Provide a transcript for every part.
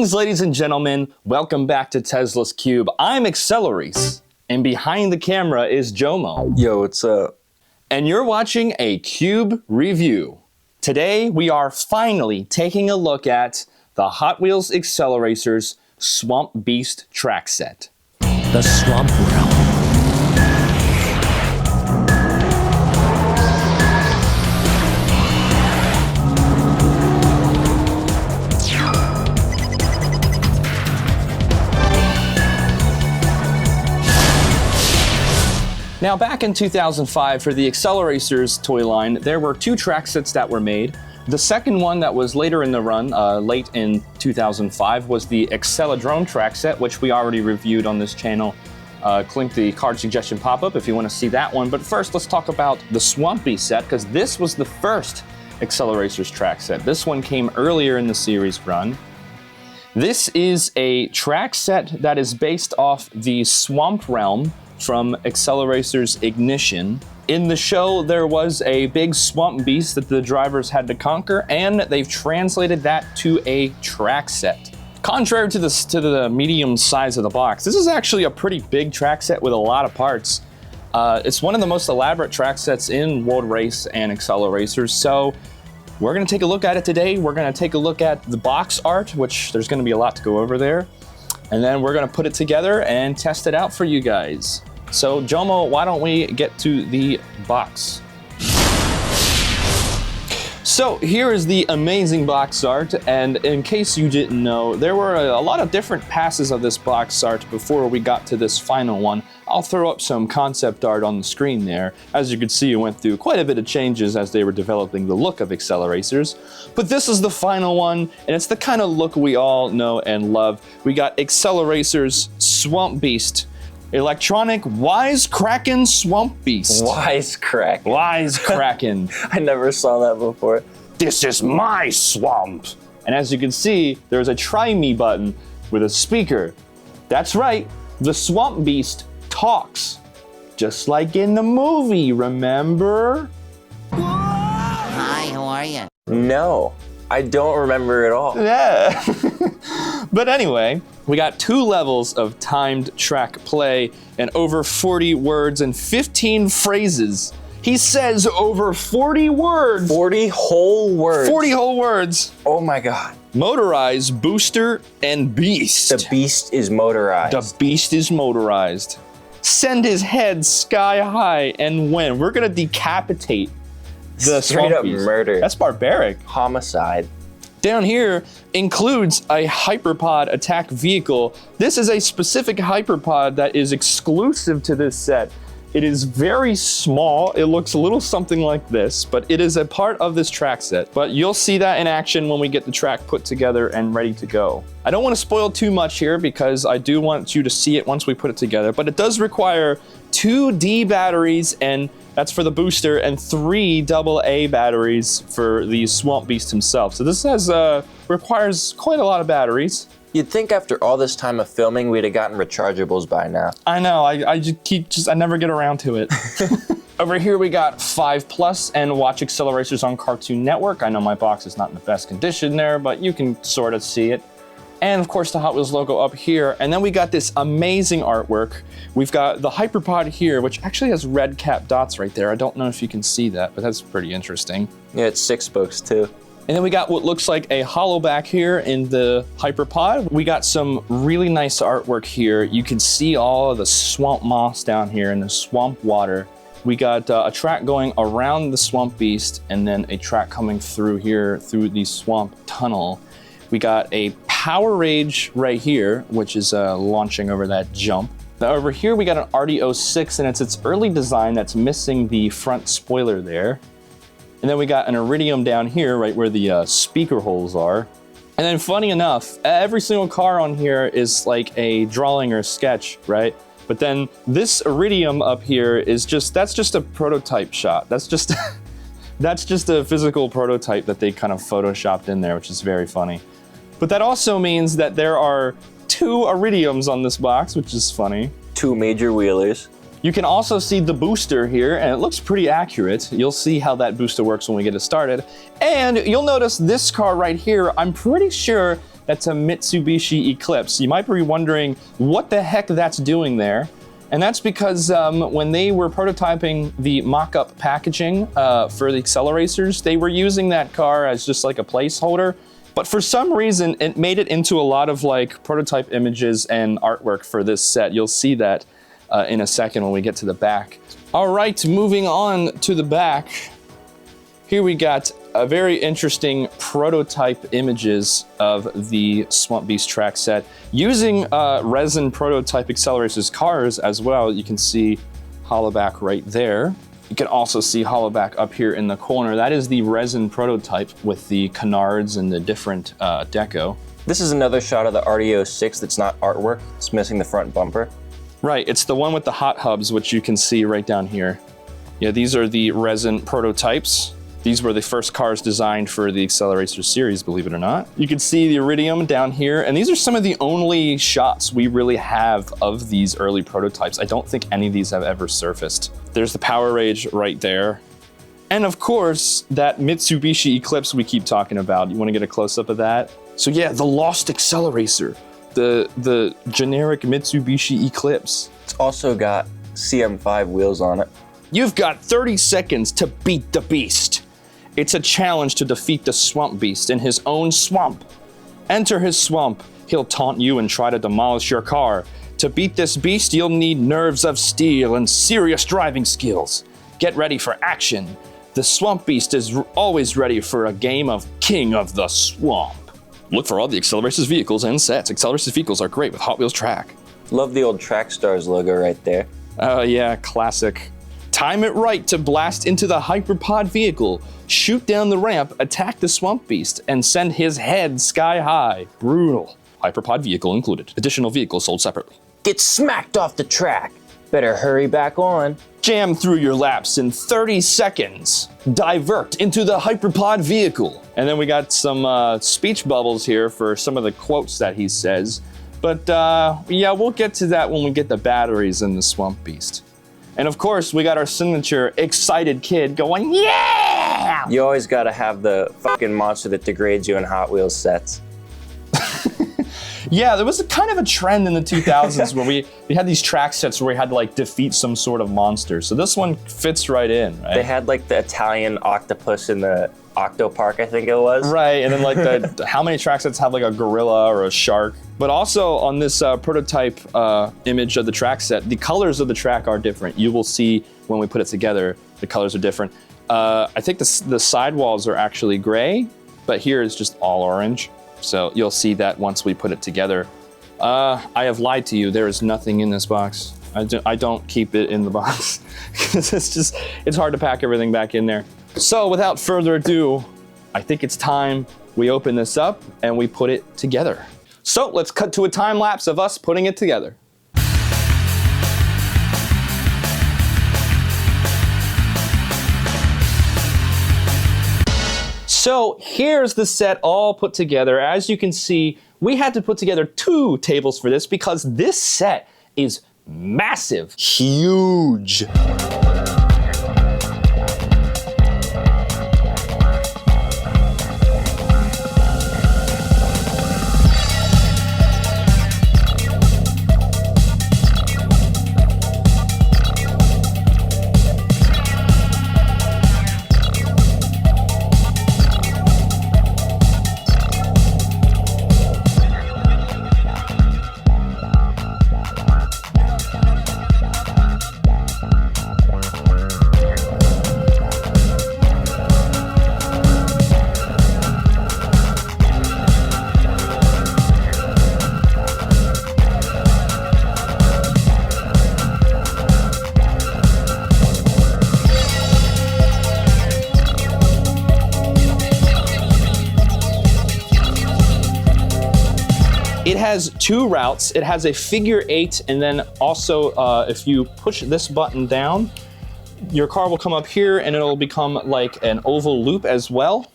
Greetings, ladies and gentlemen. Welcome back to Tesla's Cube. I'm AcceleReece, and behind the camera is JoMo. Yo, what's up? And you're watching a Cube review. Today, we are finally taking a look at the Hot Wheels AcceleRacers Swamp Beast track set. The Swamp Realm. Now, back in 2005, for the AcceleRacers toy line, there were two track sets that were made. The second one that was later in the run, late in 2005, was the AcceleDrone track set, which we already reviewed on this channel. Click the card suggestion pop-up if you want to see that one. But first, let's talk about the Swampy set, because this was the first AcceleRacers track set. This one came earlier in the series run. This is a track set that is based off the Swamp Realm from AcceleRacers Ignition. In the show, there was a big swamp beast that the drivers had to conquer, and they've translated that to a track set. Contrary to the medium size of the box, this is actually a pretty big track set with a lot of parts. It's one of the most elaborate track sets in World Race and AcceleRacers, so we're gonna take a look at it today. We're gonna take a look at the box art, which there's gonna be a lot to go over there, and then we're gonna put it together and test it out for you guys. So, JoMo, why don't we get to the box? So, here is the amazing box art, and in case you didn't know, there were a lot of different passes of this box art before we got to this final one. I'll throw up some concept art on the screen there. As you can see, it went through quite a bit of changes as they were developing the look of AcceleRacers. But this is the final one, and it's the kind of look we all know and love. We got AcceleRacers Swamp Beast. Electronic Wisecrackin' Swamp Beast. Wisecrack. Wisecrackin'. I never saw that before. This is my swamp. And as you can see, there's a try me button with a speaker. That's right, the Swamp Beast talks. Just like in the movie, remember? Hi, how are you? No, I don't remember at all. Yeah. But anyway, we got 2 levels of timed track play and over 40 words and 15 phrases. He says over 40 words. 40 whole words. 40 whole words. Oh my God. Motorized, booster, and beast. The beast is motorized. The beast is motorized. Send his head sky high and win. We're gonna decapitate the Straight up Swampies. murder. That's barbaric. Homicide. Down here includes a hyperpod attack vehicle. This is a specific hyperpod that is exclusive to this set. It is very small. It looks a little something like this, but it is a part of this track set. But you'll see that in action when we get the track put together and ready to go. I don't want to spoil too much here because I do want you to see it once we put it together, but it does require 2 D batteries, and that's for the booster, and 3 AA batteries for the Swamp Beast himself. So this requires quite a lot of batteries. You'd think after all this time of filming, we'd have gotten rechargeables by now. I know, I never get around to it. Over here we got 5+ and watch AcceleRacers on Cartoon Network. I know my box is not in the best condition there, but you can sort of see it. And of course the Hot Wheels logo up here. And then we got this amazing artwork. We've got the Hyperpod here, which actually has red cap dots right there. I don't know if you can see that, but that's pretty interesting. Yeah, it's 6 spokes too. And then we got what looks like a hollow back here in the Hyperpod. We got some really nice artwork here. You can see all of the swamp moss down here and the swamp water. We got a track going around the Swamp Beast and then a track coming through here through the swamp tunnel. We got a Power Rage right here, which is launching over that jump. Now over here we got an RD06, and it's its early design that's missing the front spoiler there. And then we got an Iridium down here, right where the speaker holes are. And then funny enough, every single car on here is like a drawing or a sketch, right? But then this Iridium up here is that's just a prototype shot. That's just, that's just a physical prototype that they kind of photoshopped in there, which is very funny. But that also means that there are 2 Iridiums on this box, which is funny. 2 major wheelers. You can also see the booster here, and it looks pretty accurate. You'll see how that booster works when we get it started. And you'll notice this car right here, I'm pretty sure That's a Mitsubishi Eclipse. You might be wondering what the heck that's doing there. And that's because when they were prototyping the mock-up packaging for the AcceleRacers, they were using that car as just like a placeholder. But for some reason, it made it into a lot of like prototype images and artwork for this set. You'll see that in a second when we get to the back. All right, moving on to the back. Here we got a very interesting prototype images of the Swamp Beast track set. Using resin prototype AcceleRacers cars as well. You can see hollowback right there. You can also see hollowback up here in the corner. That is the resin prototype with the canards and the different deco. This is another shot of the RDO6 that's not artwork. It's missing the front bumper. Right, it's the one with the hot hubs, which you can see right down here. Yeah, these are the resin prototypes. These were the first cars designed for the AcceleRacers series, believe it or not. You can see the Iridium down here, and these are some of the only shots we really have of these early prototypes. I don't think any of these have ever surfaced. There's the Power Rage right there. And of course, that Mitsubishi Eclipse we keep talking about. You wanna get a close-up of that? So yeah, the Lost AcceleRacer, the generic Mitsubishi Eclipse. It's also got CM5 wheels on it. You've got 30 seconds to beat the beast. It's a challenge to defeat the Swamp Beast in his own swamp. Enter his swamp. He'll taunt you and try to demolish your car. To beat this beast, you'll need nerves of steel and serious driving skills. Get ready for action. The Swamp Beast is always ready for a game of King of the Swamp. Look for all the AcceleRacers vehicles and sets. AcceleRacers vehicles are great with Hot Wheels track. Love the old Track Stars logo right there. Oh yeah, classic. Time it right to blast into the Hyperpod vehicle, shoot down the ramp, attack the Swamp Beast, and send his head sky high. Brutal. Hyperpod vehicle included. Additional vehicles sold separately. Get smacked off the track. Better hurry back on. Jam through your laps in 30 seconds. Divert into the Hyperpod vehicle. And then we got some speech bubbles here for some of the quotes that he says. But yeah, we'll get to that when we get the batteries in the Swamp Beast. And of course, we got our signature excited kid going, yeah! You always gotta have the fucking monster that degrades you in Hot Wheels sets. Yeah, there was a kind of a trend in the 2000s where we had these track sets where we had to like defeat some sort of monster. So this one fits right in, right? They had like the Italian octopus in the Octo Park, I think it was. Right, and then like how many track sets have like a gorilla or a shark? But also on this prototype image of the track set, the colors of the track are different. You will see when we put it together, the colors are different. I think the sidewalls are actually gray, but here it's just all orange. So you'll see that once we put it together. I have lied to you. There is nothing in this box. I don't keep it in the box because it's hard to pack everything back in there. So without further ado, I think it's time we open this up and we put it together. So let's cut to a time lapse of us putting it together. So here's the set all put together. As you can see, we had to put together 2 tables for this because this set is massive, huge. It has 2 routes. It has a figure 8, and then also if you push this button down, your car will come up here and it'll become like an oval loop as well.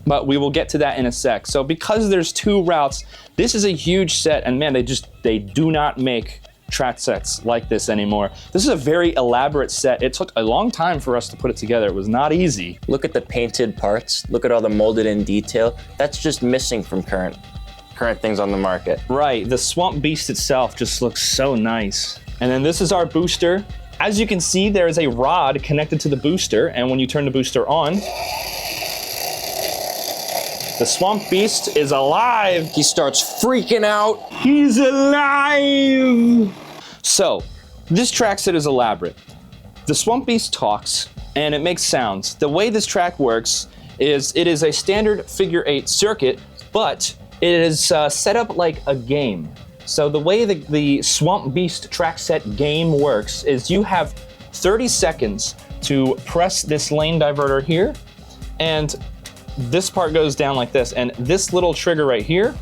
But we will get to that in a sec. So because there's 2 routes, this is a huge set, and man, they do not make track sets like this anymore. This is a very elaborate set. It took a long time for us to put it together. It was not easy. Look at the painted parts. Look at all the molded in detail. That's just missing from current current things on the market. Right, the Swamp Beast itself just looks so nice. And then this is our booster. As you can see, there is a rod connected to the booster, and when you turn the booster on, the Swamp Beast is alive. He starts freaking out. He's alive! So, this track set is elaborate. The Swamp Beast talks, and it makes sounds. The way this track works is it is a standard figure 8 circuit, but it is set up like a game. So the way the Swamp Beast track set game works is you have 30 seconds to press this lane diverter here, and this part goes down like this, and this little trigger right here,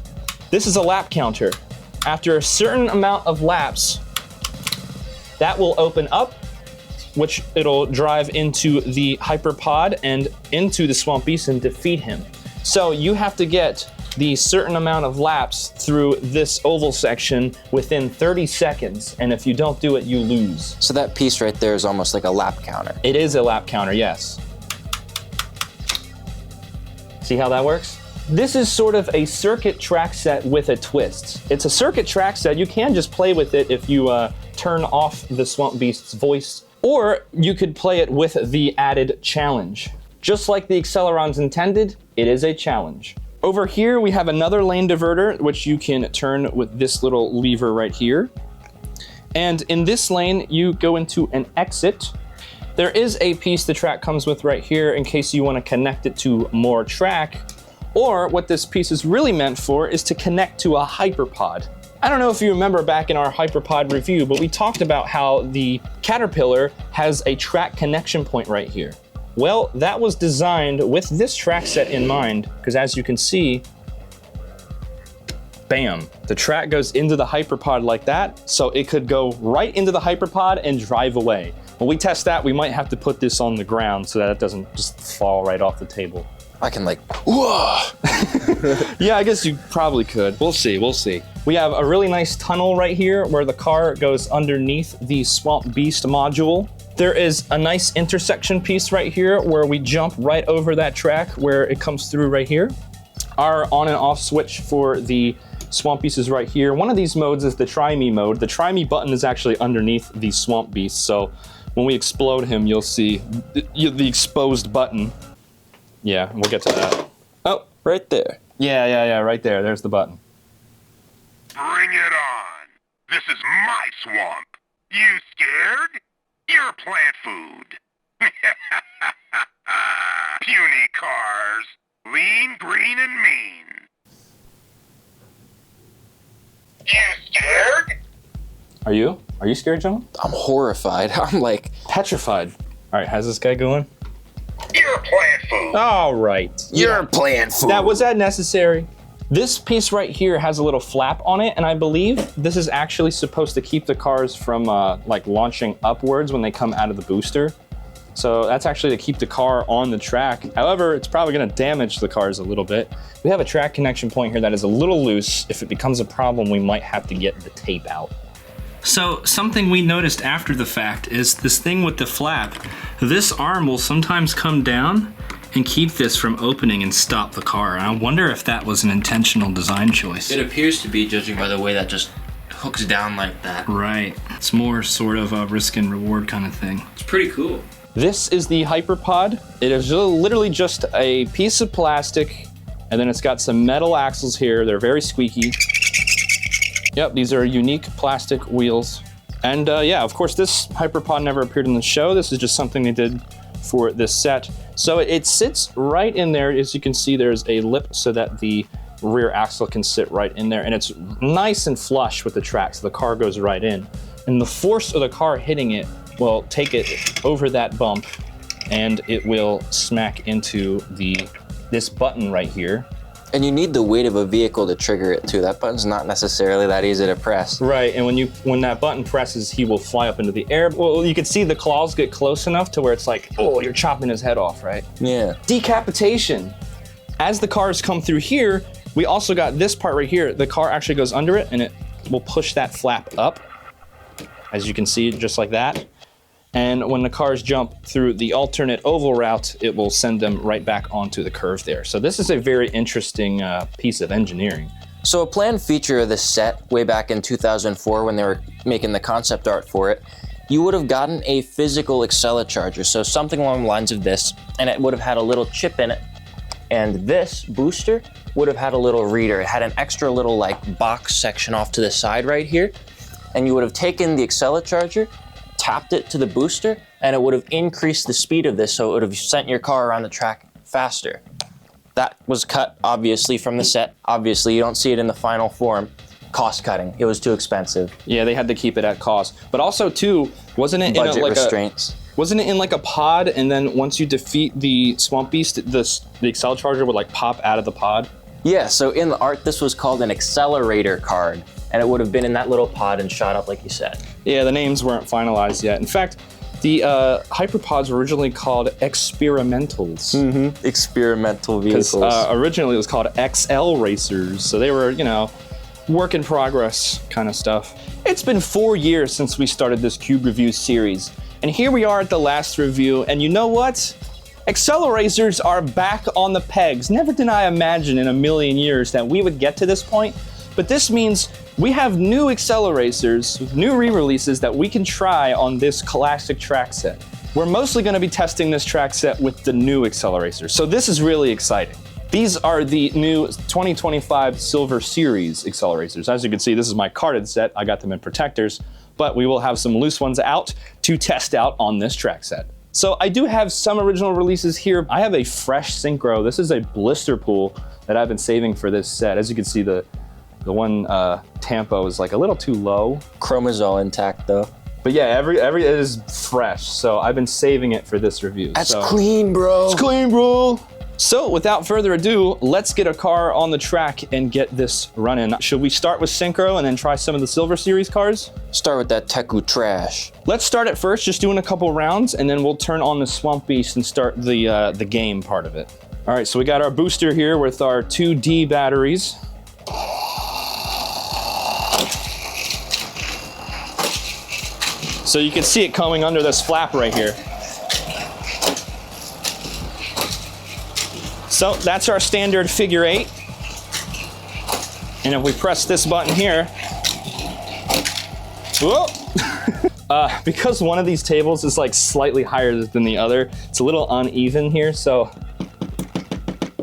this is a lap counter. After a certain amount of laps, that will open up, which it'll drive into the Hyperpod and into the Swamp Beast and defeat him. So you have to get the certain amount of laps through this oval section within 30 seconds, and if you don't do it, you lose. So that piece right there is almost like a lap counter. It is a lap counter, yes. See how that works? This is sort of a circuit track set with a twist. It's a circuit track set. You can just play with it if you turn off the Swamp Beast's voice, or you could play it with the added challenge. Just like the Acceleron's intended, it is a challenge. Over here, we have another lane diverter, which you can turn with this little lever right here. And in this lane, you go into an exit. There is a piece the track comes with right here in case you want to connect it to more track. Or what this piece is really meant for is to connect to a Hyperpod. I don't know if you remember back in our Hyperpod review, but we talked about how the Caterpillar has a track connection point right here. Well, that was designed with this track set in mind, because as you can see, bam, the track goes into the Hyperpod like that, so it could go right into the Hyperpod and drive away. When we test that, we might have to put this on the ground so that it doesn't just fall right off the table. I can like, whoa! Yeah, I guess you probably could. We'll see, we'll see. We have a really nice tunnel right here where the car goes underneath the Swamp Beast module. There is a nice intersection piece right here where we jump right over that track where it comes through right here. Our on and off switch for the Swamp Beast is right here. One of these modes is the Try Me mode. The Try Me button is actually underneath the Swamp Beast, so when we explode him, you'll see the exposed button. Yeah, we'll get to that. Oh, right there. Yeah, right there. There's the button. Bring it on. This is my swamp. You scared? You're plant food. Puny cars. Lean, green, and mean. You scared? Are you? Are you scared, John? I'm horrified. I'm like, Petrified. All right, how's this guy going? You're plant food. All right. you're plant food. Was that necessary? This piece right here has a little flap on it, and I believe this is actually supposed to keep the cars from like launching upwards when they come out of the booster. So that's actually to keep the car on the track. However, it's probably gonna damage the cars a little bit. We have a track connection point here that is a little loose. If it becomes a problem, we might have to get the tape out. So something we noticed after the fact is this thing with the flap. This arm will sometimes come down and keep this from opening and stop the car. And I wonder if that was an intentional design choice. It appears to be, judging by the way that just hooks down like that. Right. It's more sort of a risk and reward kind of thing. It's pretty cool. This is the Hyperpod. It is literally just a piece of plastic, and then it's got some metal axles here. They're very squeaky. Yep, these are unique plastic wheels. And yeah, of course, this Hyperpod never appeared in the show. This is just something they did for this set. So it sits right in there. As you can see, there's a lip so that the rear axle can sit right in there, and it's nice and flush with the track, so the car goes right in. And the force of the car hitting it will take it over that bump, and it will smack into this button right here. And you need the weight of a vehicle to trigger it too. That button's not necessarily that easy to press. Right, and when that button presses, he will fly up into the air. Well, you can see the claws get close enough to where it's like, oh, you're chopping his head off, right? Yeah. Decapitation. As the cars come through here, we also got this part right here. The car actually goes under it, and it will push that flap up, as you can see, just like that. And when the cars jump through the alternate oval route, it will send them right back onto the curve there. So this is a very interesting piece of engineering. So a planned feature of this set, way back in 2004 when they were making the concept art for it, you would have gotten a physical AcceleCharger, so something along the lines of this, and it would have had a little chip in it. And this booster would have had a little reader. It had an extra little like box section off to the side right here. And you would have taken the AcceleCharger, tapped it to the booster, and it would have increased the speed of this, so it would have sent your car around the track faster. That was cut, obviously, from the set. Obviously, you don't see it in the final form. Cost cutting. It was too expensive. Yeah, they had to keep it at cost. But also, too, wasn't it Budget in like restraints. Wasn't it in like a pod, and then once you defeat the Swamp Beast, the AcceleCharger would like pop out of the pod? Yeah, so in the art, this was called an accelerator card, and it would have been in that little pod and shot up like you said. Yeah, the names weren't finalized yet. In fact, the Hyperpods were originally called experimentals. Mm-hmm. Experimental vehicles. Originally it was called AcceleRacers, so they were, you know, work in progress kind of stuff. It's been 4 years since we started this Cube Review series, and here we are at the last review, and you know what? AcceleRacers are back on the pegs. Never did I imagine in a million years that we would get to this point, but this means we have new AcceleRacers with new re-releases that we can try on this classic track set. We're mostly going to be testing this track set with the new AcceleRacers, so this is really exciting. These are the new 2025 Silver Series AcceleRacers. As you can see, this is my carded set. I got them in protectors, but we will have some loose ones out to test out on this track set. So I do have some original releases here. I have a fresh synchro. This is a blister pool that I've been saving for this set. As you can see, the one tampo is like a little too low. Chromosol intact though. But yeah, every it is fresh. So I've been saving it for this review. That's clean, bro. It's clean, bro. So without further ado, let's get a car on the track and get this running. Should we start with Synchro and then try some of the Silver Series cars? Start with that Teku trash. Let's start at first, just doing a couple rounds, and then we'll turn on the Swamp Beast and start the game part of it. All right, so we got our booster here with our 2D batteries. So you can see it coming under this flap right here. So that's our standard figure 8. And if we press this button here, whoa! Because one of these tables is like slightly higher than the other, it's a little uneven here, so.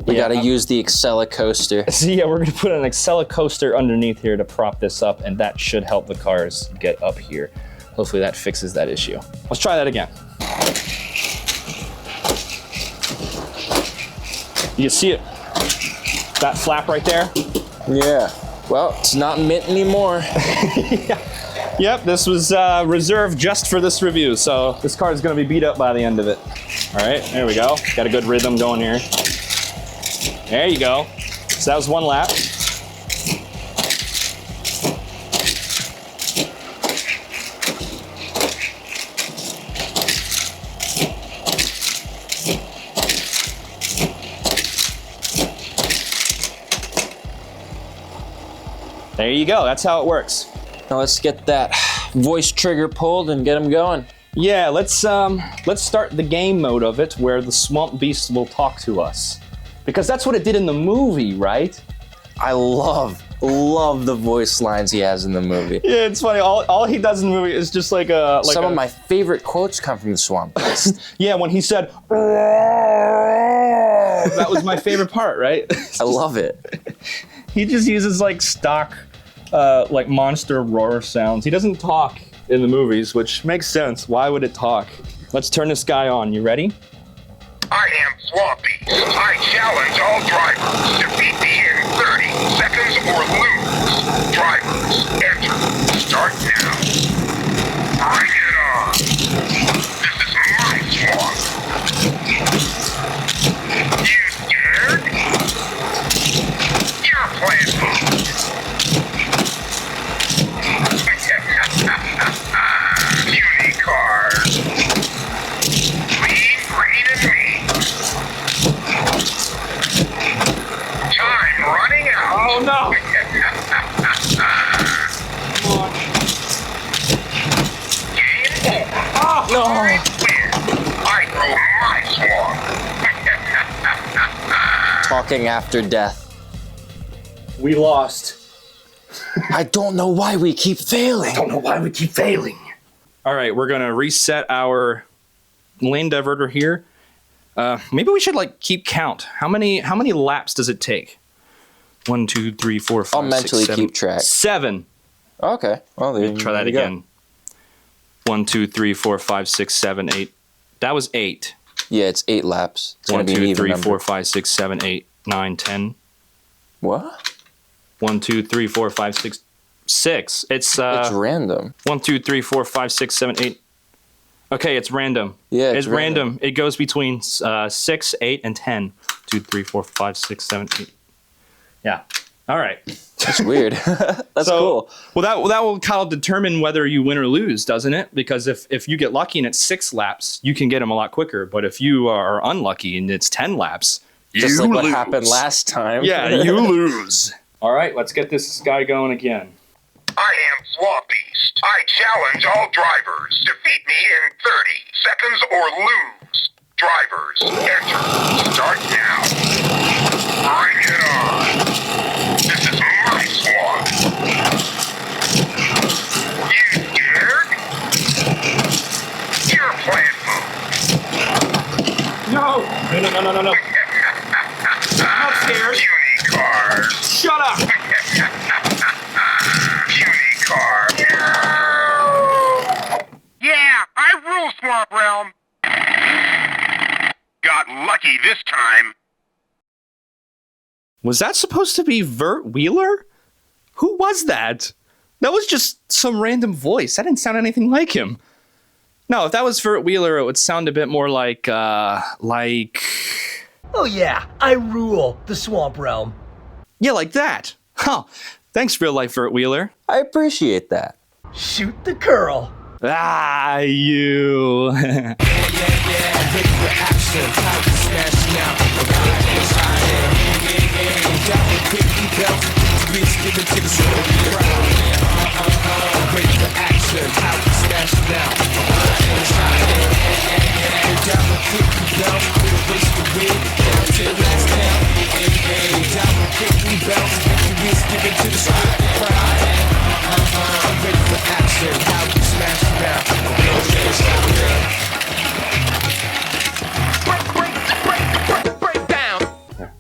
We gotta use the AcceleCoaster. So yeah, we're gonna put an AcceleCoaster underneath here to prop this up, and that should help the cars get up here. Hopefully that fixes that issue. Let's try that again. You see it? That flap right there? Yeah. Well, it's not mint anymore. Yeah. Yep, this was reserved just for this review, so this car is going to be beat up by the end of it. All right, there we go. Got a good rhythm going here. There you go. So that was one lap. There you go, that's how it works. Now let's get that voice trigger pulled and get them going. Yeah, let's start the game mode of it where the Swamp Beast will talk to us. Because that's what it did in the movie, right? I love the voice lines he has in the movie. Yeah, it's funny, all he does in the movie is just like a... Some of my favorite quotes come from the Swamp Beast. Yeah, when he said, that was my favorite part, right? I love it. He just uses like stock, like monster roar sounds. He doesn't talk in the movies, which makes sense. Why would it talk? Let's turn this guy on. You ready? I am Swampy. I challenge all drivers to beat me in 30 seconds or lose. Drivers, enter. Start now. Bring it on. This is my swamp. You scared? You're playing Unicars. Clean, green, and me. Time running out. Oh no! Game over. Oh, No! Win. I grow my swamp. Talking after death. We lost. I don't know why we keep failing. Don't know why we keep failing. All right, we're gonna reset our lane diverter here. Maybe we should like keep count. How many laps does it take? 1, 2, 3, 4, 5, I'll mentally 6, 7. keep track. 7. Okay. Well, there, Try that there you go. again. 1, 2, 3, 4, 5, 6, 7, 8. That was 8. Yeah, it's 8 laps. It's 1, gonna be an 2, even 3, number. 4, 5, 6, 7, 8, 9, 10. What? 1, 2, 3, 4, 5, 6, 6. It's It's random. 1, 2, 3, 4, 5, 6, 7, 8. Okay, it's random. Yeah, it's random. It goes between 6, 8, and 10. 2, 3, 4, 5, 6, 7, 8. Yeah. All right. That's weird. That's cool. Well, that will kind of determine whether you win or lose, doesn't it? Because if you get lucky and it's 6 laps, you can get them a lot quicker. But if you are unlucky and it's 10 laps, Just you like what lose. happened last time. Yeah, you lose. All right, let's get this guy going again. I am Swamp Beast. I challenge all drivers. Defeat me in 30 seconds or lose. Drivers, enter. Start now. Bring it on. This is my swamp. You scared? Your plan move. No. No. I'm not scared. Puny cars. Shut up. Puny car. Yeah, I rule Swamp Realm. Got lucky this time. Was that supposed to be Vert Wheeler? Who was that? That was just some random voice. That didn't sound anything like him. No, if that was Vert Wheeler, it would sound a bit more like. Oh yeah, I rule the Swamp Realm. Yeah, like that. Huh. Thanks, real life Vert Wheeler. I appreciate that. Shoot the curl. Ah, you.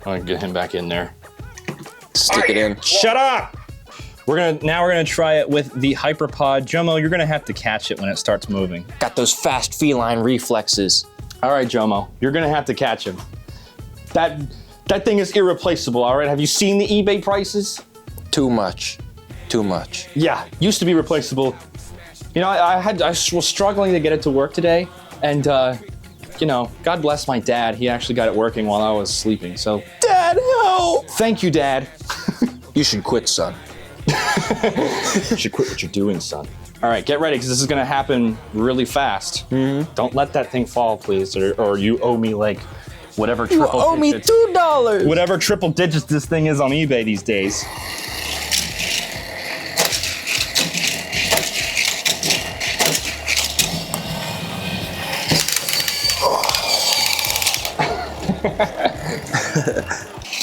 I'll get him back in there. Stick it in. Shut up! We're gonna try it with the Hyperpod. JoMo, you're gonna have to catch it when it starts moving. Got those fast feline reflexes. All right, JoMo, you're gonna have to catch him. That thing is irreplaceable. All right, have you seen the eBay prices? Too much. Too much. Yeah, used to be replaceable. You know, I was struggling to get it to work today, and you know, God bless my dad. He actually got it working while I was sleeping. So, Dad, help! Thank you, Dad. You should quit, son. You should quit what you're doing, son. All right, get ready, because this is gonna happen really fast. Mm-hmm. Don't let that thing fall, please, or you owe me like whatever triple. You owe me $2. Whatever triple digits this thing is on eBay these days.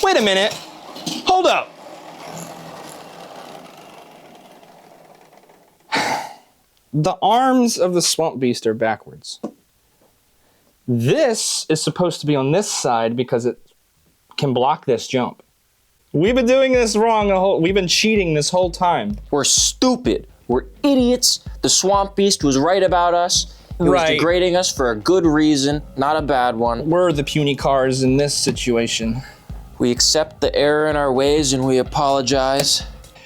Wait a minute. Hold up. The arms of the Swamp Beast are backwards. This is supposed to be on this side because it can block this jump. We've been doing this wrong. We've been cheating this whole time. We're stupid. We're idiots. The Swamp Beast was right about us. He was degrading us for a good reason, not a bad one. We're the puny cars in this situation. We accept the error in our ways and we apologize.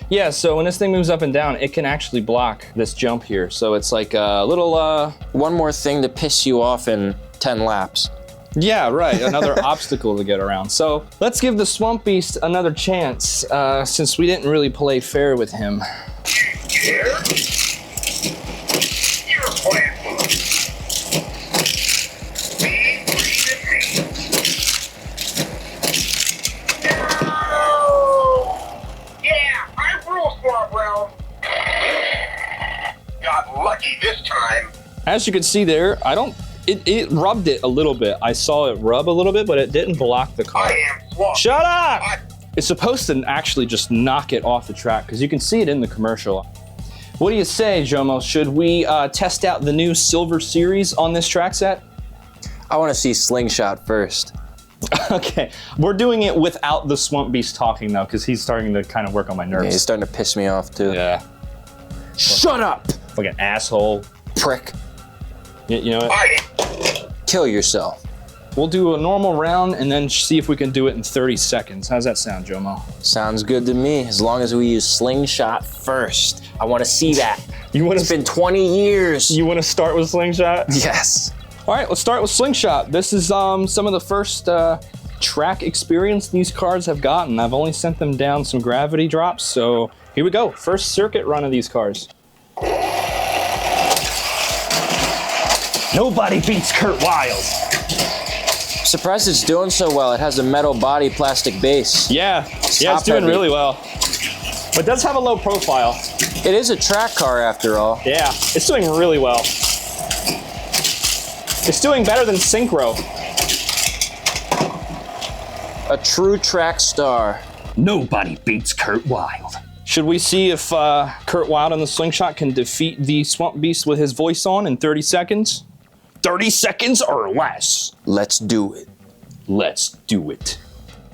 Yeah, so when this thing moves up and down, it can actually block this jump here. So it's like a little, One more thing to piss you off in 10 laps. Yeah, right, another obstacle to get around. So let's give the Swamp Beast another chance, since we didn't really play fair with him. Here? Your plan move. Me, breathe in me. No! Yeah, I rule Swamp Realm. Got lucky this time. As you can see there, it rubbed it a little bit. I saw it rub a little bit, but it didn't block the car. I am Swamp. Shut up! It's supposed to actually just knock it off the track because you can see it in the commercial. What do you say, JoMo? Should we test out the new Silver Series on this track set? I want to see Slingshot first. Okay, we're doing it without the Swamp Beast talking though, because he's starting to kind of work on my nerves. Yeah, he's starting to piss me off too. Yeah. Shut up! Like an asshole. Prick. You know what? Kill yourself. We'll do a normal round and then see if we can do it in 30 seconds. How's that sound, JoMo? Sounds good to me, as long as we use Slingshot first. I want to see that. It's been 20 years. You want to start with Slingshot? Yes. All right, let's start with Slingshot. This is some of the first track experience these cars have gotten. I've only sent them down some gravity drops, so here we go. First circuit run of these cars. Nobody beats Kurt Wild. Surprised it's doing so well. It has a metal body, plastic base. Yeah, it's doing really well. But it does have a low profile. It is a track car after all. Yeah, it's doing really well. It's doing better than Synchro. A true track star. Nobody beats Kurt Wild. Should we see if Kurt Wild on the Slingshot can defeat the Swamp Beast with his voice on in 30 seconds? 30 seconds or less. Let's do it. Let's do it.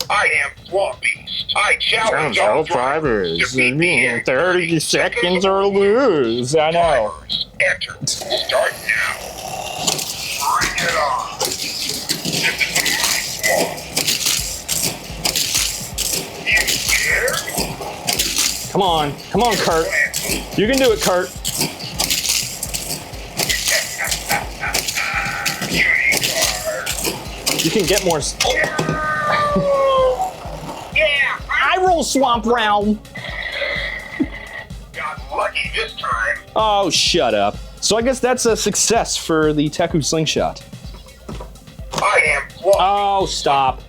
I am Swamp Beast. I challenge all drivers to beat me in 30 seconds or lose. I know. Drivers, enter. Start now. Bring it on. This is my swamp. You scared? Come on, Kurt. You can do it, Kurt. Beauty car. You can get more. Yeah, I roll Swamp Realm. got lucky this time. Oh, shut up. So I guess that's a success for the Teku Slingshot. I am Swamp. Oh, stop.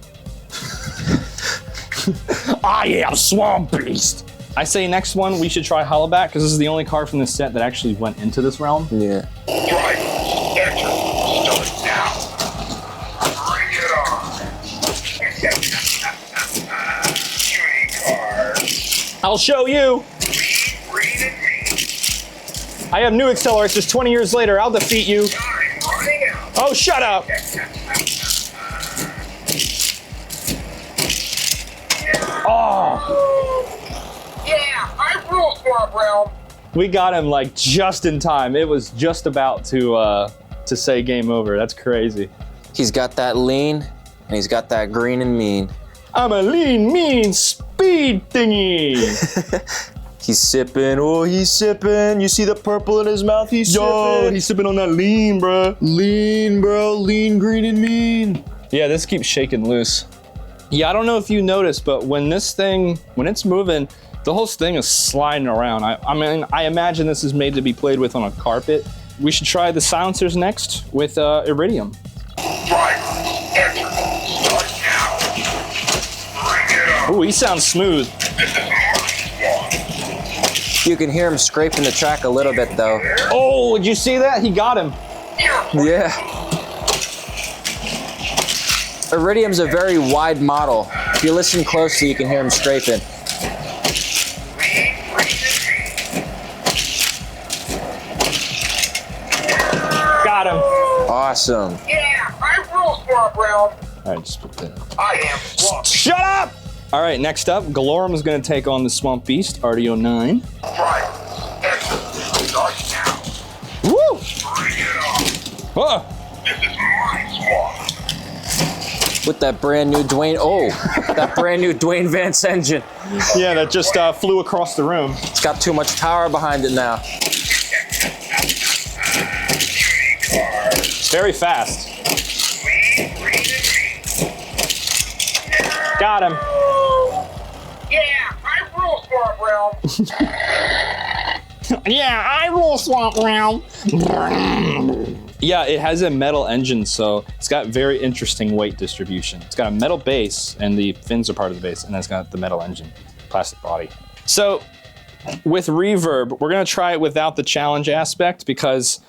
I am Swamp Beast. I say next one, we should try Hollaback, because this is the only car from this set that actually went into this realm. Yeah. Drivers, enter. Start now. Bring it on. Beauty car. I'll show you. Green and me. I have new AcceleRacers 20 years later. I'll defeat you. Time running out. Oh, shut up. Oh, Yeah, I rule Swamp Realm. we got him like just in time. It was just about to say game over. That's crazy. He's got that lean, and he's got that green and mean. I'm a lean, mean speed thingy. He's sipping. Oh, he's sipping. You see the purple in his mouth? He's sipping. he's sipping on that lean, bro. Lean, bro. Lean, green, and mean. Yeah, this keeps shaking loose. Yeah, I don't know if you noticed, but when it's moving, the whole thing is sliding around. I mean, I imagine this is made to be played with on a carpet. We should try the silencers next with Iridium. Drivers, enter. Start now. Bring it on. Ooh, he sounds smooth. This is my swamp. You can hear him scraping the track a little bit, though. Oh, did you see that? He got him. Yeah. Iridium's a very wide model. If you listen closely, you can hear him scraping. Got him. Awesome. Yeah, I rule Swamp Realm. All right, just put that. I am Swamp. Shut up! All right, next up, Galorem is going to take on the Swamp Beast, RDO9. Drivers, enter. Start now. Woo! Bring it on. Oh, This is my swamp. With that brand new that brand new Dwayne Vance engine. yeah, that just flew across the room. It's got too much power behind it now. It's very fast. Got him. Yeah, I rule Swamp Realm. Yeah, I rule Swamp Realm. Yeah, it has a metal engine, so it's got very interesting weight distribution. It's got a metal base, and the fins are part of the base, and it's got the metal engine, plastic body. So with reverb, we're gonna try it without the challenge aspect because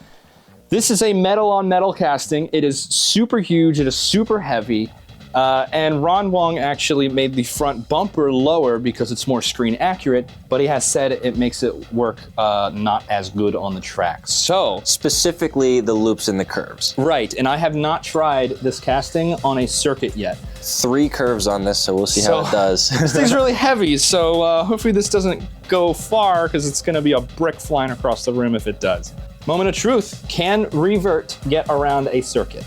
this is a metal on metal casting. It is super huge, it is super heavy, And Ron Wong actually made the front bumper lower because it's more screen accurate, but he has said it makes it work not as good on the track. So, Specifically the loops and the curves. right, and I have not tried this casting on a circuit yet. 3 curves on this, so we'll see how it does. This thing's really heavy, so hopefully this doesn't go far because it's gonna be a brick flying across the room if it does. Moment of truth, can revved get around a circuit?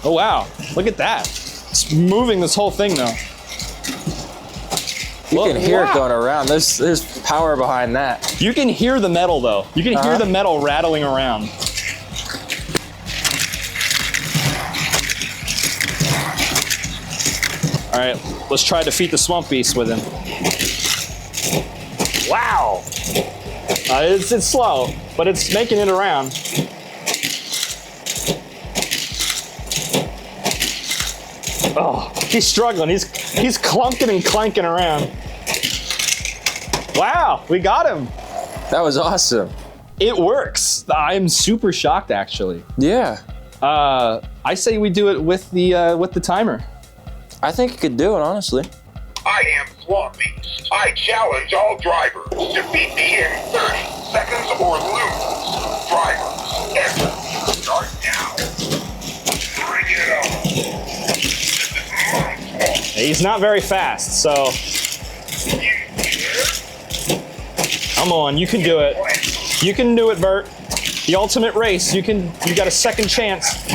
Oh wow, look at that. It's moving this whole thing though. You can hear it going around. There's power behind that. You can hear the metal though. You can hear the metal rattling around. All right, let's try to defeat the swamp beast with him. Wow. It's slow, but it's making it around. Oh, he's struggling. He's clunking and clanking around. Wow, we got him. That was awesome. It works. I'm super shocked, actually. Yeah. I say we do it with the timer. I think you could do it, honestly. I am Swamp Beast. I challenge all drivers to beat me in 30 seconds or lose. Drivers, enter. Start now. Bring it on. This is my fault. He's not very fast, so You here? come on, you can do it. You can do it, Bert. The ultimate race. You got a second chance.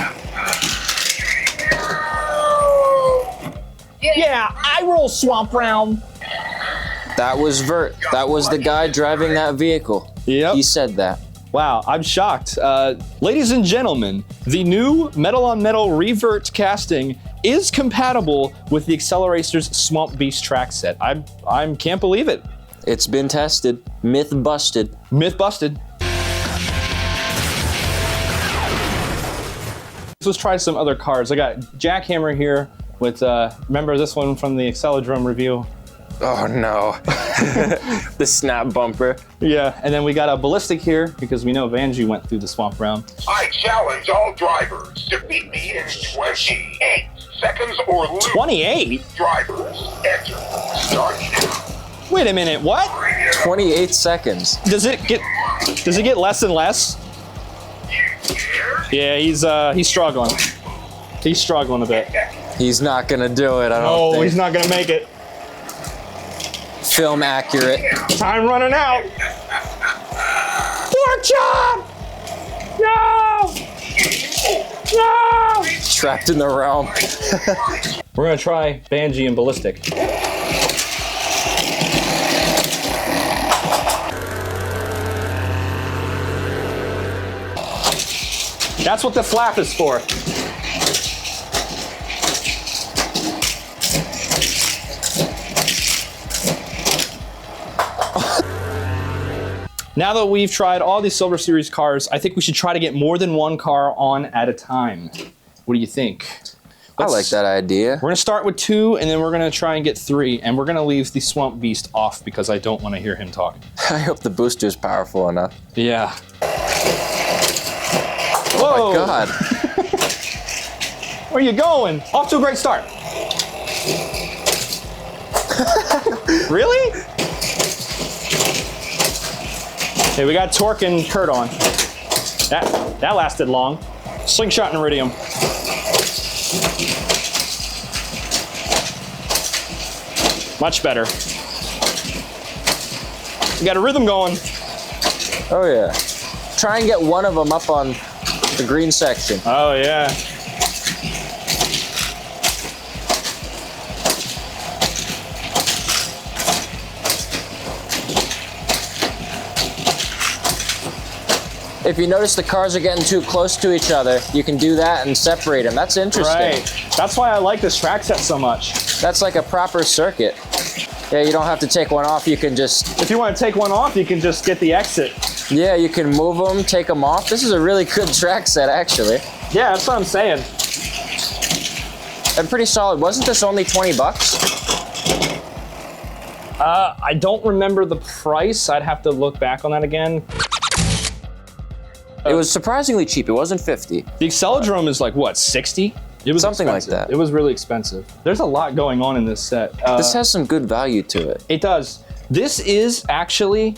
Yeah, I roll swamp round. That was Vert. That was the guy driving that vehicle. Yep. He said that. Wow, I'm shocked. Ladies and gentlemen, the new metal-on-metal revved casting is compatible with the AcceleRacers Swamp Beast track set. I can't believe it. It's been tested. Myth busted. Myth busted. Let's try some other cars. I got Jackhammer here with, remember this one from the AcceleDrome review? Oh no. The snap bumper. Yeah, and then we got a Ballistic here because we know Vanjie went through the swamp round. I challenge all drivers to beat me in 28 seconds or lose. 28? Drivers, enter. Start now. Wait a minute, what? Bring it on. 28 seconds. Does it get less and less? You here? Yeah, he's struggling. He's struggling a bit. He's not gonna do it, I don't Oh, think. he's not gonna make it. Film accurate. Time running out. Pork chop! No! No! Trapped in the realm. We're gonna try Vanjie and Ballistic. That's what the flap is for. Now that we've tried all these Silver Series cars, I think we should try to get more than one car on at a time. What do you think? I like that idea. We're gonna start with 2, and then we're gonna try and get 3, and we're gonna leave the Swamp Beast off because I don't want to hear him talk. I hope the booster's powerful enough. Yeah. Oh my god. Where you going? Off to a great start. Really? Okay, we got Torque and Kurt on. That lasted long. Slingshot and Iridium. Much better. We got a rhythm going. Oh yeah. Try and get one of them up on the green section. Oh yeah. If you notice the cars are getting too close to each other, you can do that and separate them. That's interesting. Right. That's why I like this track set so much. That's like a proper circuit. Yeah, you don't have to take one off. You can just... If you want to take one off, you can just get the exit. Yeah, you can move them, take them off. This is a really good track set, actually. Yeah, that's what I'm saying. And pretty solid. Wasn't this only 20 bucks? I don't remember the price. I'd have to look back on that again. It was surprisingly cheap. It wasn't 50. The AcceleRacers is like what, 60? It was Something like expensive. that. It was really expensive. There's a lot going on in this set. This has some good value to it. It does. This is actually,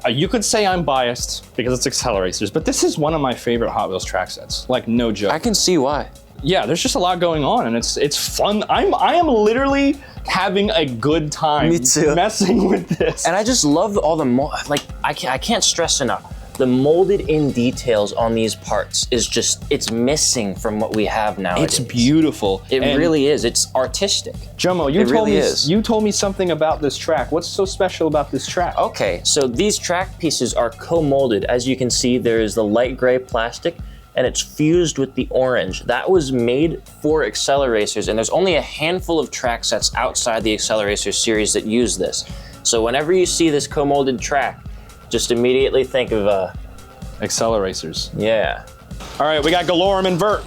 you could say I'm biased because it's AcceleRacers, but this is one of my favorite Hot Wheels track sets. Like, no joke. I can see why. Yeah, there's just a lot going on, and it's fun. I am literally having a good time. Me too. Messing with this. And I just love all the I can't stress enough. The molded in details on these parts is just, it's missing from what we have nowadays. It's beautiful. It really is. It's artistic. JoMo, you told me something about this track. What's so special about this track? Okay, so these track pieces are co-molded. As you can see, there is the light gray plastic and it's fused with the orange. That was made for AcceleRacers, and there's only a handful of track sets outside the AcceleRacers series that use this. So whenever you see this co-molded track, just immediately think of AcceleRacers. yeah. All right, we got Galorem Invert.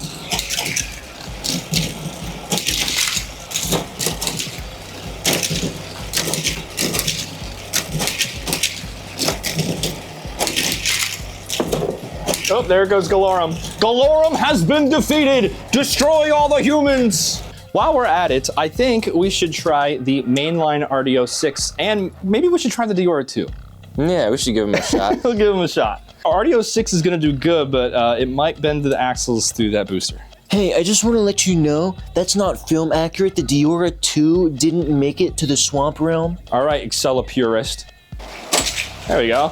Oh, there goes Galorem. Galorem has been defeated. Destroy all the humans. While we're at it, I think we should try the mainline RDO6, and maybe we should try the Diora 2. Yeah, we should give him a shot. We'll give him a shot. RDO6 is gonna do good, but it might bend the axles through that booster. Hey, I just want to let you know, that's not film accurate. The Diora 2 didn't make it to the Swamp Realm. All right, Accela purist. There we go.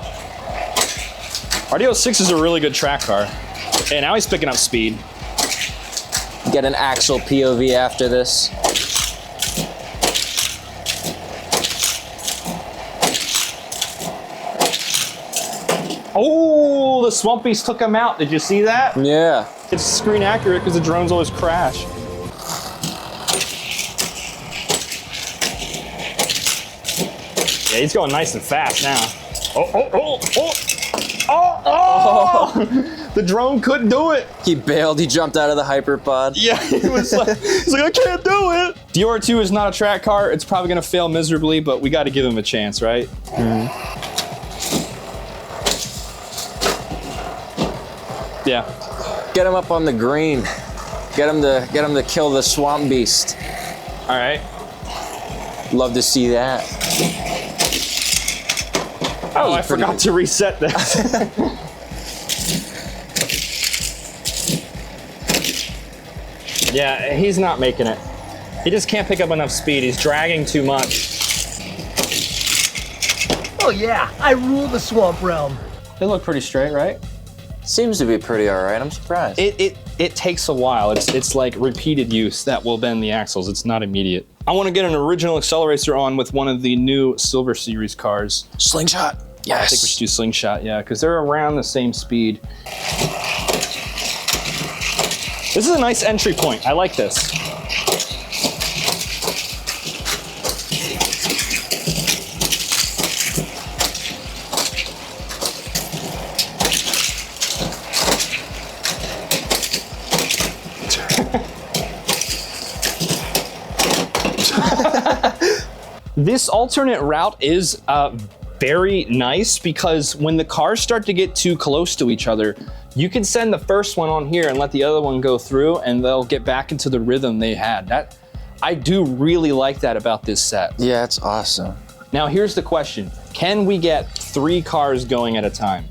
RDO6 is a really good track car. And now he's picking up speed. Get an Axle POV after this. Oh, the Swamp Beast took him out. Did you see that? Yeah. It's screen accurate because the drones always crash. Yeah, he's going nice and fast now. Oh! The drone couldn't do it. He bailed, he jumped out of the hyperpod. Yeah, he's like, I can't do it. Diora 2 is not a track car. It's probably gonna fail miserably, but we gotta give him a chance, right? Mm-hmm. Yeah. Get him up on the green. Get him to kill the Swamp Beast. All right. Love to see that. Oh, I forgot to reset that. Yeah, he's not making it. He just can't pick up enough speed. He's dragging too much. Oh yeah, I rule the Swamp Realm. They look pretty straight, right? Seems to be pretty all right. I'm surprised. It takes a while. It's like repeated use that will bend the axles. It's not immediate. I want to get an original AcceleRacer on with one of the new Silver Series cars. Slingshot. Yes. I think we should do Slingshot, yeah, because they're around the same speed. This is a nice entry point. I like this. This alternate route is very nice because when the cars start to get too close to each other, you can send the first one on here and let the other one go through and they'll get back into the rhythm they had. I do really like that about this set. Yeah, it's awesome. Now here's the question. Can we get 3 cars going at a time?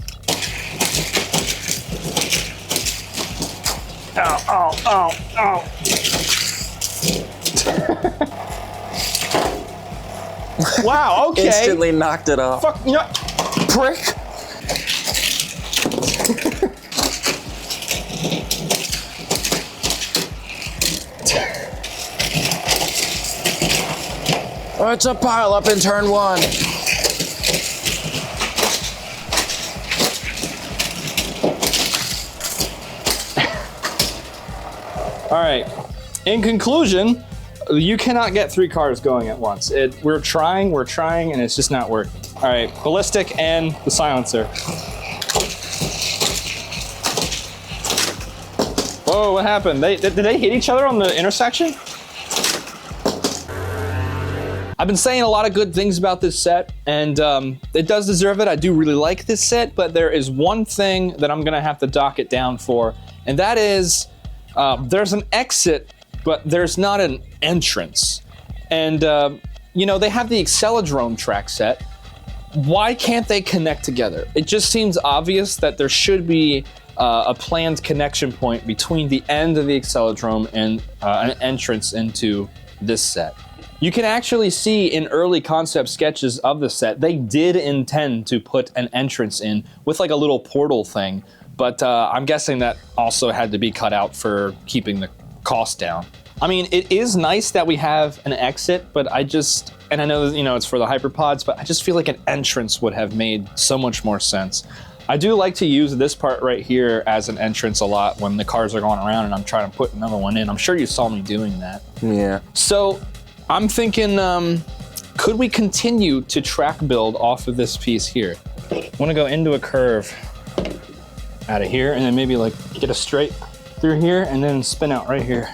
Ow. Wow, okay. Instantly knocked it off. Fuck, you know, prick. Oh, it's a pile up in turn 1. All right, in conclusion, you cannot get 3 cars going at once. We're trying, and it's just not working. All right, Ballistic and the Silencer. Whoa, what happened? Did they hit each other on the intersection? I've been saying a lot of good things about this set, and it does deserve it. I do really like this set, but there is one thing that I'm gonna have to dock it down for, and that is there's an exit, but there's not an entrance. And you know, they have the AcceleRacers track set. Why can't they connect together? It just seems obvious that there should be a planned connection point between the end of the AcceleRacers and an entrance into this set. You can actually see in early concept sketches of the set, they did intend to put an entrance in with like a little portal thing, but I'm guessing that also had to be cut out for keeping the cost down. I mean, it is nice that we have an exit, but and I know, you know, it's for the hyperpods, but I just feel like an entrance would have made so much more sense. I do like to use this part right here as an entrance a lot when the cars are going around and I'm trying to put another one in. I'm sure you saw me doing that. Yeah. So I'm thinking, could we continue to track build off of this piece here? I want to go into a curve out of here and then maybe like get a straight through here and then spin out right here.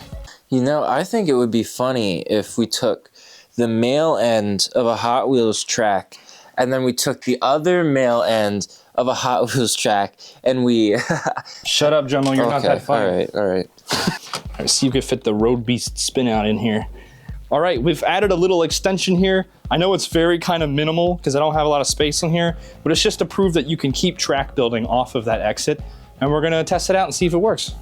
You know, I think it would be funny if we took the male end of a Hot Wheels track and then we took the other male end of a Hot Wheels track and we... Shut up, JoMo, you're not that funny. All right. All right, see if you can fit the Road Beast spin out in here. All right, we've added a little extension here. I know it's very kind of minimal because I don't have a lot of space in here, but it's just to prove that you can keep track building off of that exit. And we're gonna test it out and see if it works.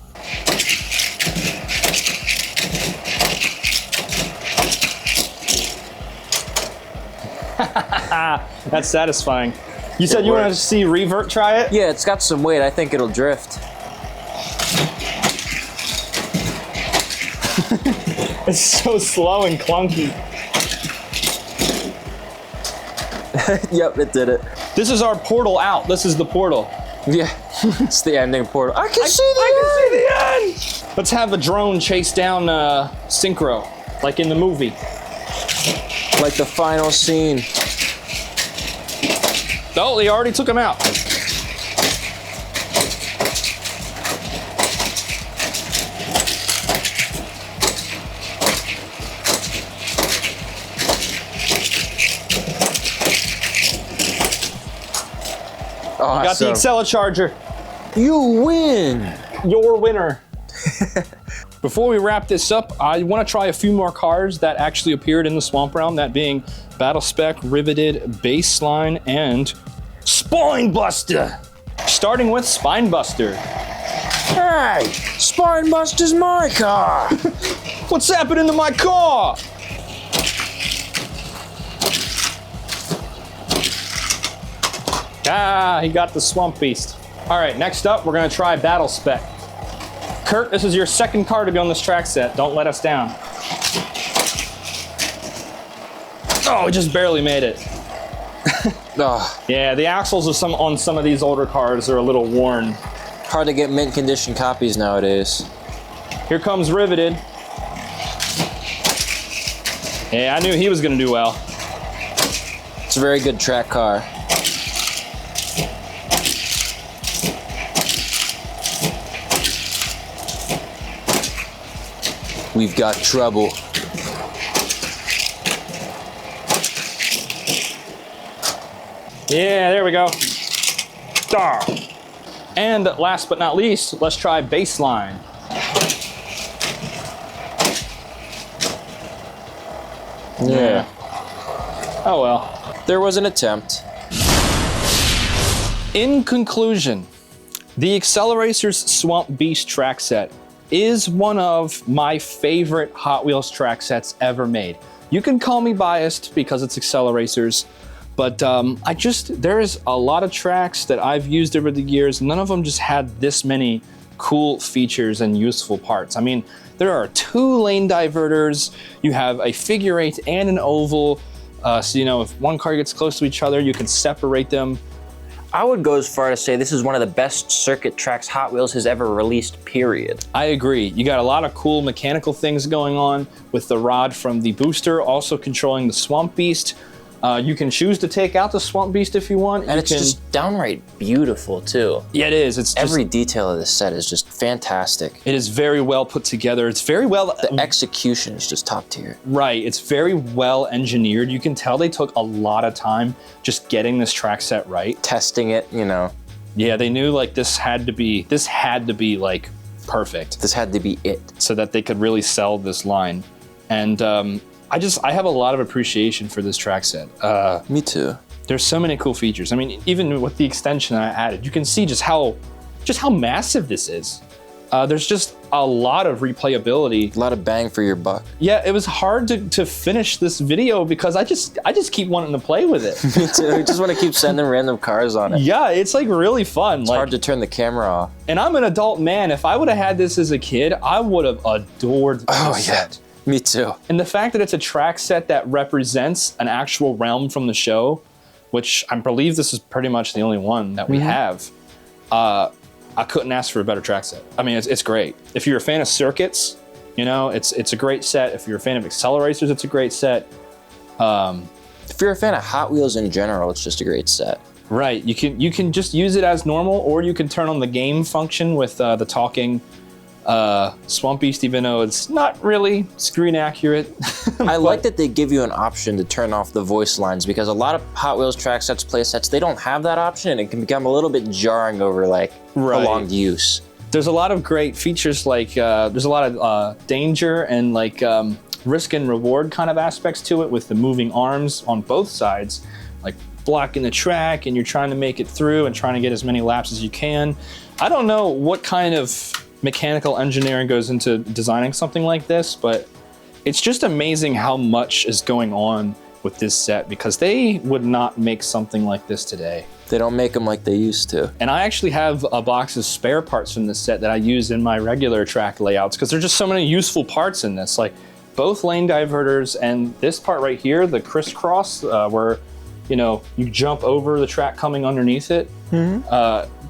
That's satisfying. You said you want to see revved try it? Yeah, it's got some weight. I think it'll drift. It's so slow and clunky. Yep, it did it. This is our portal out. This is the portal. Yeah, it's the ending portal. I can see the end! Let's have a drone chase down Synchro, like in the movie. Like the final scene. Oh, they already took him out. Awesome. Got the AcceleRacers. You win! Your winner. Before we wrap this up, I want to try a few more cars that actually appeared in the Swamp Realm, that being Battle Spec, Revved, Baseline, and Spinebuster. Starting with Spinebuster. Hey, Spinebuster's my car! What's happening to my car? Ah, he got the Swamp Beast. All right, next up, we're gonna try Battle Spec. Kurt, this is your second car to be on this track set. Don't let us down. Oh, we just barely made it. Oh, Yeah, the axles of on some of these older cars are a little worn. hard to get mint condition copies nowadays. Here comes Revved. Yeah, I knew he was gonna do well. It's a very good track car. We've got trouble. Yeah, there we go. Star. And last but not least, let's try Baseline. Yeah. Oh well. There was an attempt. In conclusion, the AcceleRacers Swamp Beast track set is one of my favorite Hot Wheels track sets ever made. You can call me biased because it's AcceleRacers, but there is a lot of tracks that I've used over the years. None of them just had this many cool features and useful parts. I mean, there are 2 lane diverters, you have a figure 8 and an oval, so you know, if one car gets close to each other, you can separate them. I would go as far to say this is one of the best circuit tracks Hot Wheels has ever released, period. I agree. You got a lot of cool mechanical things going on with the rod from the booster, also controlling the Swamp Beast. You can choose to take out the Swamp Beast if you want. And it's just downright beautiful too. Yeah, it is. It's Every detail of this set is just fantastic. It is very well put together. It's very well... The execution is just top tier. Right, it's very well engineered. You can tell they took a lot of time just getting this track set right. Testing it, you know. Yeah, they knew like this had to be like perfect. This had to be it. So that they could really sell this line. And I have a lot of appreciation for this track set. Me too. There's so many cool features. I mean, even with the extension I added, you can see just how massive this is. There's just a lot of replayability. A lot of bang for your buck. Yeah, it was hard to finish this video because I just keep wanting to play with it. Me too. I just want to keep sending random cars on it. Yeah, it's like really fun. It's hard to turn the camera off. And I'm an adult man. If I would have had this as a kid, I would have adored this set. Me too. And the fact that it's a track set that represents an actual realm from the show, which I believe this is pretty much the only one that we have, I couldn't ask for a better track set. I mean, it's great. If you're a fan of circuits, you know, it's a great set. If you're a fan of AcceleRacers, it's a great set. If you're a fan of Hot Wheels in general, it's just a great set. Right, you can just use it as normal, or you can turn on the game function with the talking Swamp Beast, even though it's not really screen accurate. I like that they give you an option to turn off the voice lines, because a lot of Hot Wheels track sets, play sets, they don't have that option, and it can become a little bit jarring over like prolonged use. There's a lot of great features, like there's a lot of danger and like risk and reward kind of aspects to it, with the moving arms on both sides, like blocking the track, and you're trying to make it through and trying to get as many laps as you can. I don't know what kind of mechanical engineering goes into designing something like this, but it's just amazing how much is going on with this set, because they would not make something like this today. They don't make them like they used to. And I actually have a box of spare parts from this set that I use in my regular track layouts, because there's just so many useful parts in this, like both lane diverters and this part right here, the crisscross, where you know you jump over the track coming underneath it.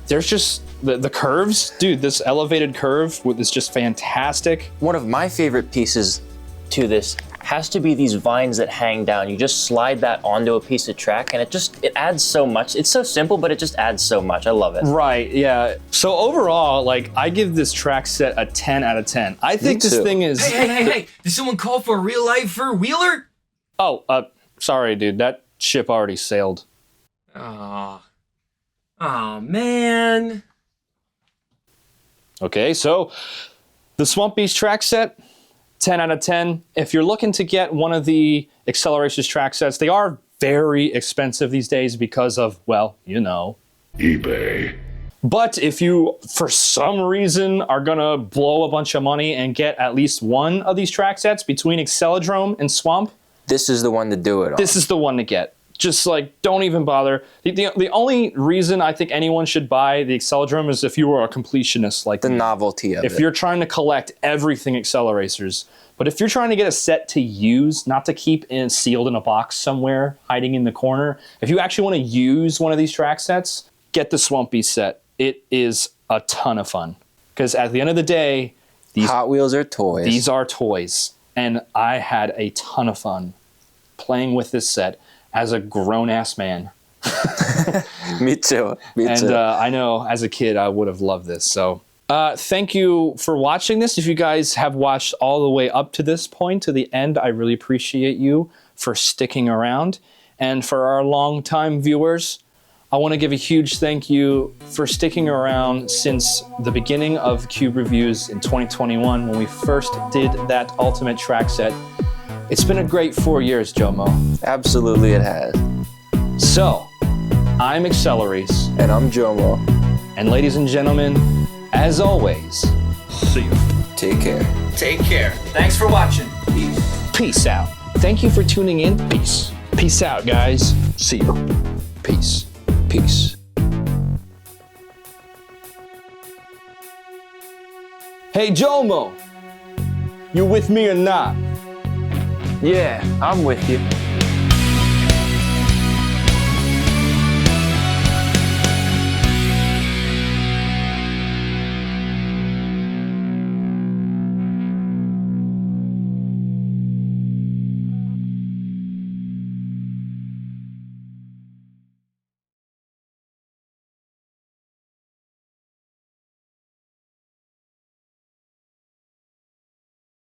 There's just the curves, dude. This elevated curve is just fantastic. One of my favorite pieces to this has to be these vines that hang down. You just slide that onto a piece of track, and it adds so much. It's so simple, but it just adds so much. I love it. Right, yeah. So overall, like, I give this track set a 10 out of 10. I think this thing is... Hey, did someone call for a real life four-wheeler? Oh, sorry, dude. That ship already sailed. Oh man. Okay, so the Swamp Beast track set, 10 out of 10. If you're looking to get one of the AcceleRacers track sets, they are very expensive these days because of, well, you know, eBay. But if you, for some reason, are gonna blow a bunch of money and get at least one of these track sets between Acceledrome and Swamp, this is the one to do it on. This is the one to get. Just like, don't even bother. The only reason I think anyone should buy the Acceledrome is if you were a completionist like the me. novelty of it. If you're trying to collect everything AcceleRacers. But if you're trying to get a set to use, not to keep sealed in a box somewhere, hiding in the corner, if you actually want to use one of these track sets, get the Swamp Beast set. It is a ton of fun. Because at the end of the day, these Hot Wheels are toys. These are toys. And I had a ton of fun playing with this set as a grown-ass man. Me too. And I know as a kid I would have loved this. So thank you for watching this. If you guys have watched all the way up to this point, to the end, I really appreciate you for sticking around. And for our longtime viewers, I want to give a huge thank you for sticking around since the beginning of Cube Reviews in 2021 when we first did that Ultimate track set. It's been a great 4 years, JoMo. Absolutely it has. So, I'm AcceleReece. And I'm JoMo. And ladies and gentlemen, as always, see you. Take care. Take care. Thanks for watching. Peace. Peace out. Thank you for tuning in. Peace. Peace out, guys. See you. Peace. Peace. Hey, JoMo. You with me or not? Yeah, I'm with you.